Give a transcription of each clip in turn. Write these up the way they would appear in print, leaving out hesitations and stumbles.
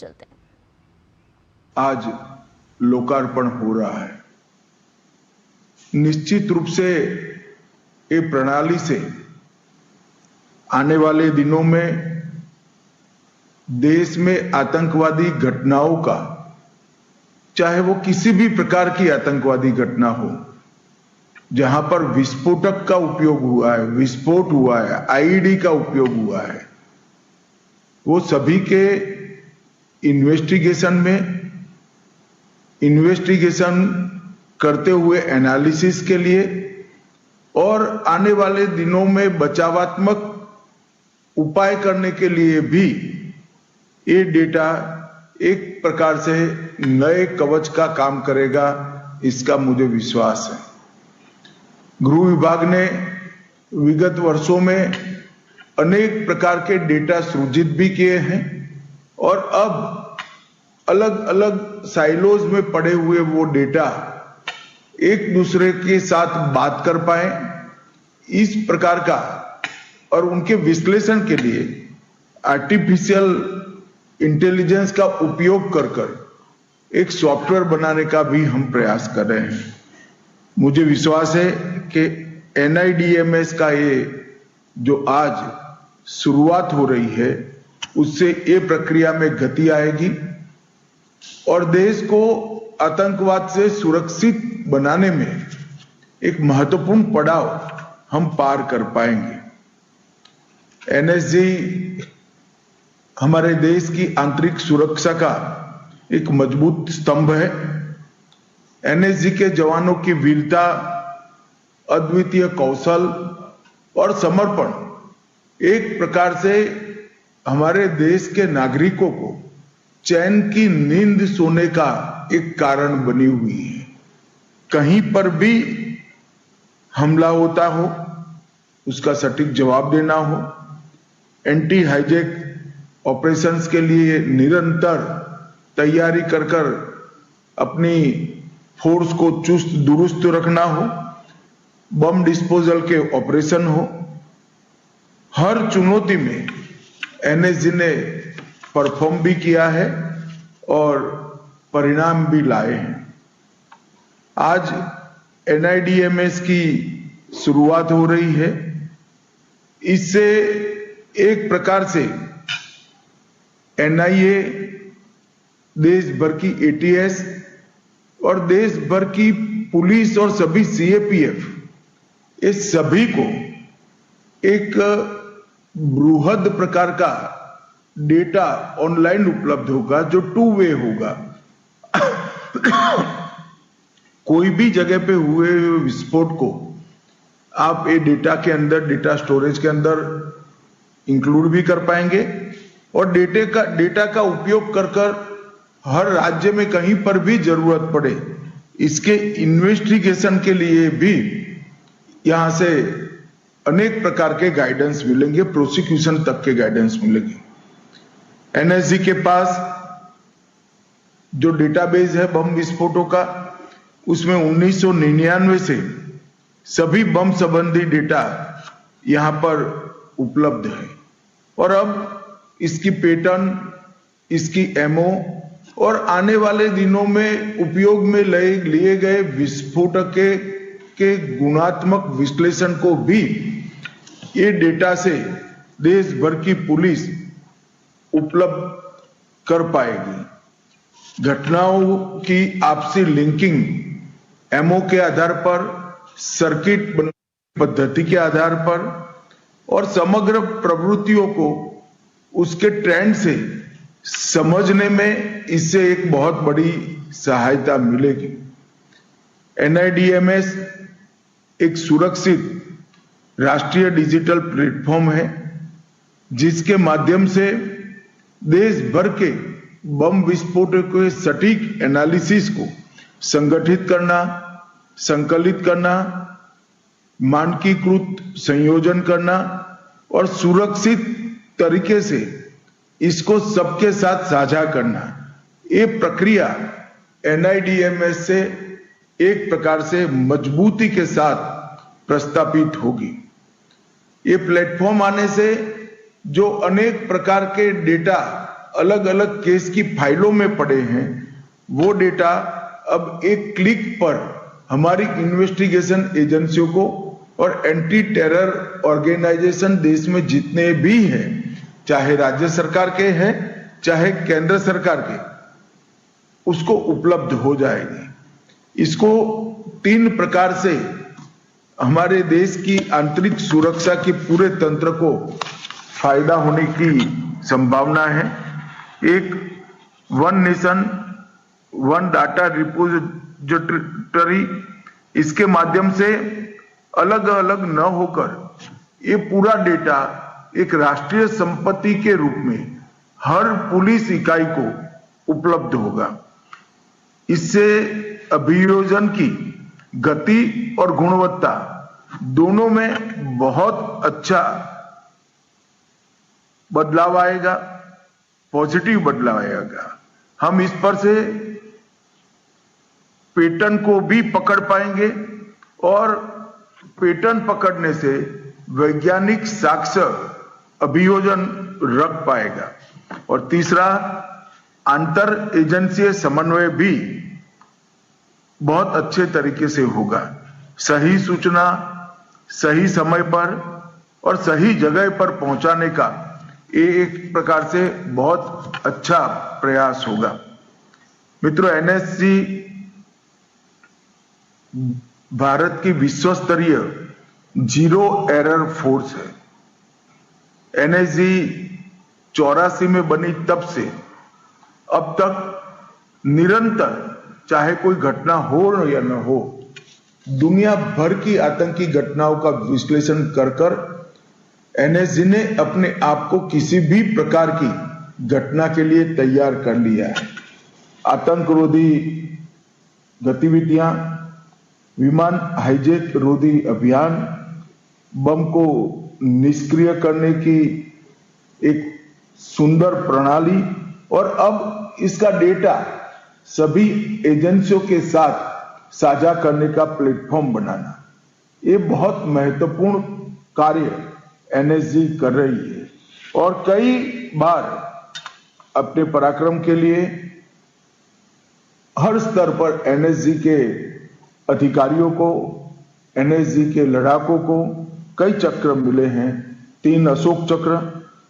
चलते हैं। आज लोकार्पण हो रहा है। निश्चित रूप से ये प्रणाली से आने वाले दिनों में देश में आतंकवादी घटनाओं का, चाहे वो किसी भी प्रकार की आतंकवादी घटना हो, जहां पर विस्फोटक का उपयोग हुआ है, विस्फोट हुआ है, आईईडी का उपयोग हुआ है, वो सभी के इन्वेस्टिगेशन करते हुए एनालिसिस के लिए और आने वाले दिनों में बचावात्मक उपाय करने के लिए भी ये डेटा एक प्रकार से नए कवच का काम करेगा, इसका मुझे विश्वास है। गृह विभाग ने विगत वर्षों में अनेक प्रकार के डेटा सृजित भी किए हैं और अब अलग अलग साइलोज में पड़े हुए वो डेटा एक दूसरे के साथ बात कर पाए, इस प्रकार का और उनके विश्लेषण के लिए आर्टिफिशियल इंटेलिजेंस का उपयोग कर एक सॉफ्टवेयर बनाने का भी हम प्रयास कर रहे हैं। मुझे विश्वास है कि NIDMS का ये जो आज शुरुआत हो रही है, उससे ये प्रक्रिया में गति आएगी और देश को आतंकवाद से सुरक्षित बनाने में एक महत्वपूर्ण पड़ाव हम पार कर पाएंगे। NSG हमारे देश की आंतरिक सुरक्षा का एक मजबूत स्तंभ है। NSG के जवानों की वीरता, अद्वितीय कौशल और समर्पण एक प्रकार से हमारे देश के नागरिकों को चैन की नींद सोने का एक कारण बनी हुई है। कहीं पर भी हमला होता हो, उसका सटीक जवाब देना हो, एंटी हाईजैक ऑपरेशंस के लिए निरंतर तैयारी कर अपनी फोर्स को चुस्त दुरुस्त रखना हो, बम डिस्पोजल के ऑपरेशन हो, हर चुनौती में NSG ने परफॉर्म भी किया है और परिणाम भी लाए हैं। आज NIDMS की शुरुआत हो रही है। इससे एक प्रकार से NIA, देश भर की ATS और देश भर की पुलिस और सभी CAPF, ये सभी को एक बृहद प्रकार का डेटा ऑनलाइन उपलब्ध होगा जो 2 वे होगा। कोई भी जगह पे हुए विस्फोट को आप ये डेटा के अंदर, डेटा स्टोरेज के अंदर इंक्लूड भी कर पाएंगे और डेटा का उपयोग कर हर राज्य में कहीं पर भी जरूरत पड़े, इसके इन्वेस्टिगेशन के लिए भी यहां से अनेक प्रकार के गाइडेंस मिलेंगे, प्रोसिक्यूशन तक के गाइडेंस मिलेंगे। NSG के पास जो डेटाबेस है बम विस्फोटों का, उसमें 1999 से सभी बम संबंधी डेटा यहां पर उपलब्ध है और अब इसकी पैटर्न, इसकी MO और आने वाले दिनों में उपयोग में लिए गए विस्फोटक के गुणात्मक विश्लेषण को भी ये डेटा से देश भर की पुलिस उपलब्ध कर पाएगी। घटनाओं की आपसी लिंकिंग MO के आधार पर, सर्किट पद्धति के आधार पर और समग्र प्रवृत्तियों को उसके ट्रेंड से समझने में इससे एक बहुत बड़ी सहायता मिलेगी। NIDMS एक सुरक्षित राष्ट्रीय डिजिटल प्लेटफॉर्म है जिसके माध्यम से देश भर के बम विस्फोटों के सटीक एनालिसिस को संगठित करना, संकलित करना, मानकीकृत संयोजन करना और सुरक्षित तरीके से इसको सबके साथ साझा करना, ये प्रक्रिया NIDMS से एक प्रकार से मजबूती के साथ प्रस्तापित होगी। ये प्लेटफॉर्म आने से जो अनेक प्रकार के डेटा अलग अलग केस की फाइलों में पड़े हैं, वो डेटा अब एक क्लिक पर हमारी इन्वेस्टिगेशन एजेंसियों को और एंटी टेरर ऑर्गेनाइजेशन देश में जितने भी हैं, चाहे राज्य सरकार के हैं चाहे केंद्र सरकार के, उसको उपलब्ध हो जाएगी। इसको 3 प्रकार से हमारे देश की आंतरिक सुरक्षा के पूरे तंत्र को फायदा होने की संभावना है। एक one nation one data repository, इसके माध्यम से अलग अलग न होकर ये पूरा डेटा एक राष्ट्रीय संपत्ति के रूप में हर पुलिस इकाई को उपलब्ध होगा। इससे अभियोजन की गति और गुणवत्ता दोनों में बहुत अच्छा बदलाव आएगा, पॉजिटिव बदलाव आएगा। हम इस पर से पैटर्न को भी पकड़ पाएंगे और पैटर्न पकड़ने से वैज्ञानिक साक्ष्य अभियोजन रख पाएगा। और तीसरा, अंतर एजेंसी समन्वय भी बहुत अच्छे तरीके से होगा। सही सूचना सही समय पर और सही जगह पर पहुंचाने का ये एक प्रकार से बहुत अच्छा प्रयास होगा। मित्रों, एनएसजी भारत की विश्व स्तरीय जीरो एरर फोर्स है। एनएसजी 84 में बनी तब से अब तक निरंतर, चाहे कोई घटना हो या न हो, दुनिया भर की आतंकी घटनाओं का विश्लेषण कर कर एनएसजी ने अपने आप को किसी भी प्रकार की घटना के लिए तैयार कर लिया है। आतंकरोधी गतिविधियां, विमान हाईजैक रोधी अभियान, बम को निष्क्रिय करने की एक सुंदर प्रणाली और अब इसका डेटा सभी एजेंसियों के साथ साझा करने का प्लेटफॉर्म बनाना, ये बहुत महत्वपूर्ण कार्य एनएसजी कर रही है। और कई बार अपने पराक्रम के लिए हर स्तर पर एनएसजी के अधिकारियों को, एनएसजी के लड़ाकों को कई चक्र मिले हैं। 3 अशोक चक्र,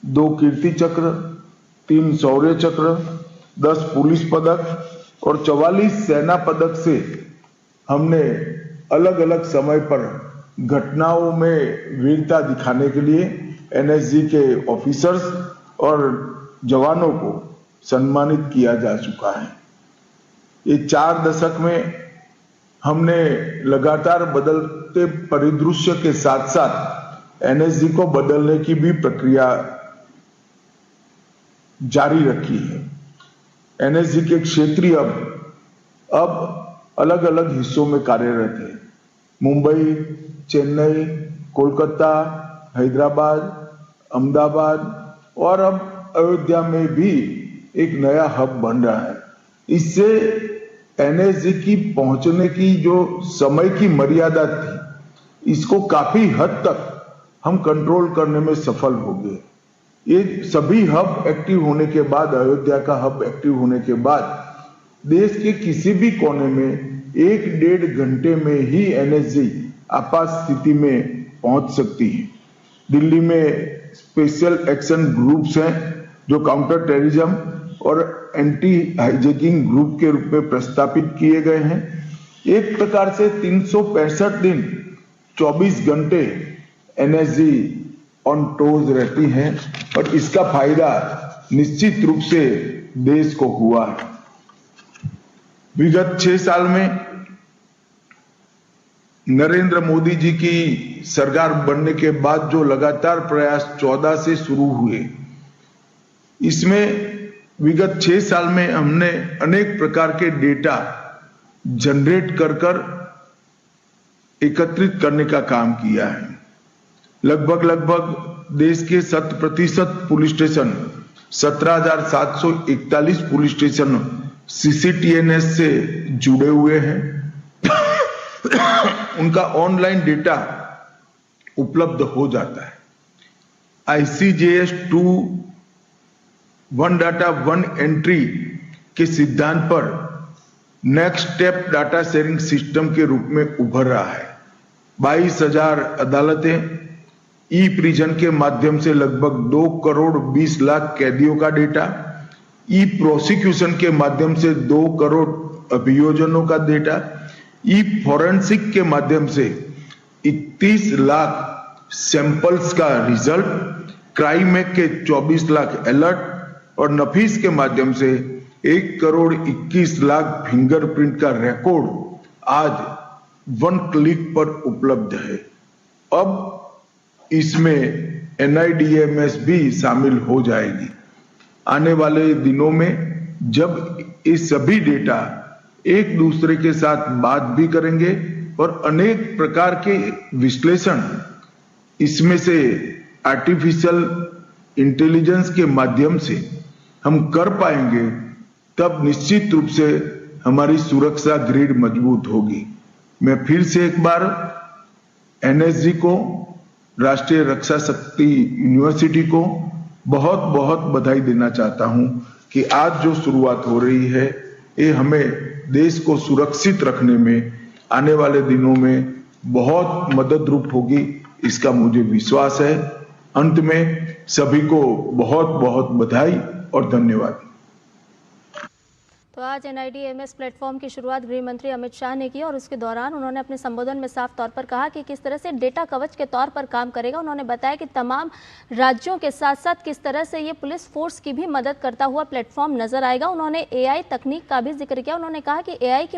2 कीर्ति चक्र, 3 शौर्य चक्र, 10 पुलिस पदक और 44 सेना पदक से हमने अलग अलग समय पर घटनाओं में वीरता दिखाने के लिए एनएसजी के ऑफिसर्स और जवानों को सम्मानित किया जा चुका है। ये 4 दशक में हमने लगातार बदलते परिदृश्य के साथ साथ एनएसजी को बदलने की भी प्रक्रिया जारी रखी है। एनएसजी के क्षेत्रीय अब अलग अलग हिस्सों में कार्यरत है। मुंबई, चेन्नई, कोलकाता, हैदराबाद, अहमदाबाद और अब अयोध्या में भी एक नया हब बन रहा है। इससे एनएसजी की पहुंचने की जो समय की मर्यादा थी, इसको काफी हद तक हम कंट्रोल करने में सफल हो गए। ये सभी हब एक्टिव होने के बाद, अयोध्या का हब एक्टिव होने के बाद देश के किसी भी कोने में 1-1.5 घंटे में ही एनएसजी आपात स्थिति में पहुंच सकती है। दिल्ली में स्पेशल एक्शन ग्रुप्स हैं जो काउंटर टेररिज्म और एंटी हाईजैकिंग ग्रुप के रूप में प्रस्तापित किए गए हैं। एक प्रकार से 365 दिन 24 घंटे एनएसजी ऑन टोज रहती है और इसका फायदा निश्चित रूप से देश को हुआ है। विगत 6 साल में नरेंद्र मोदी जी की सरकार बनने के बाद जो लगातार प्रयास 14 से शुरू हुए, इसमें विगत 6 साल में हमने अनेक प्रकार के डेटा जनरेट कर एकत्रित करने का काम किया है। लगभग देश के 100% police station, 17,741 police station CCTNS से जुड़े हुए हैं। उनका ऑनलाइन डेटा उपलब्ध हो जाता है। ICJS 2 one data one entry के सिद्धांत पर next step data sharing system के रूप में उभर रहा है। 22,000 अदालतें, ई प्रिजन के माध्यम से लगभग 2 करोड़ 20 लाख कैदियों का डेटा, ई प्रोसिक्यूशन के माध्यम से 2 करोड़ अभियोजनों का डेटा, ई फॉरेंसिक के माध्यम से 31 लाख सैंपल्स का रिजल्ट, क्राइम एक्ट के 24 लाख अलर्ट और नफीस के माध्यम से 1 करोड़ 21 लाख फिंगरप्रिंट का रिकॉर्ड आज 1 क्लिक पर उपलब्ध है। अब इसमें NIDMS भी शामिल हो जाएगी। आने वाले दिनों में जब ये सभी डेटा एक दूसरे के साथ बात भी करेंगे और अनेक प्रकार के विश्लेषण इसमें से आर्टिफिशियल इंटेलिजेंस के माध्यम से हम कर पाएंगे, तब निश्चित रूप से हमारी सुरक्षा ग्रिड मजबूत होगी। मैं फिर से एक बार NSG को, राष्ट्रीय रक्षा शक्ति यूनिवर्सिटी को बहुत बहुत बधाई देना चाहता हूं कि आज जो शुरुआत हो रही है ये हमें देश को सुरक्षित रखने में आने वाले दिनों में बहुत मदद रूप होगी, इसका मुझे विश्वास है। अंत में सभी को बहुत बहुत बधाई और धन्यवाद। तो आज NIDMS प्लेटफॉर्म की शुरुआत गृह मंत्री अमित शाह ने की और उसके दौरान उन्होंने अपने संबोधन में साफ तौर पर कहा कि किस तरह से डेटा कवच के तौर पर काम करेगा। उन्होंने बताया कि तमाम राज्यों के साथ साथ किस तरह से ये पुलिस फोर्स की भी मदद करता हुआ प्लेटफॉर्म नजर आएगा। उन्होंने AI तकनीक का भी जिक्र किया। उन्होंने कहा कि AI की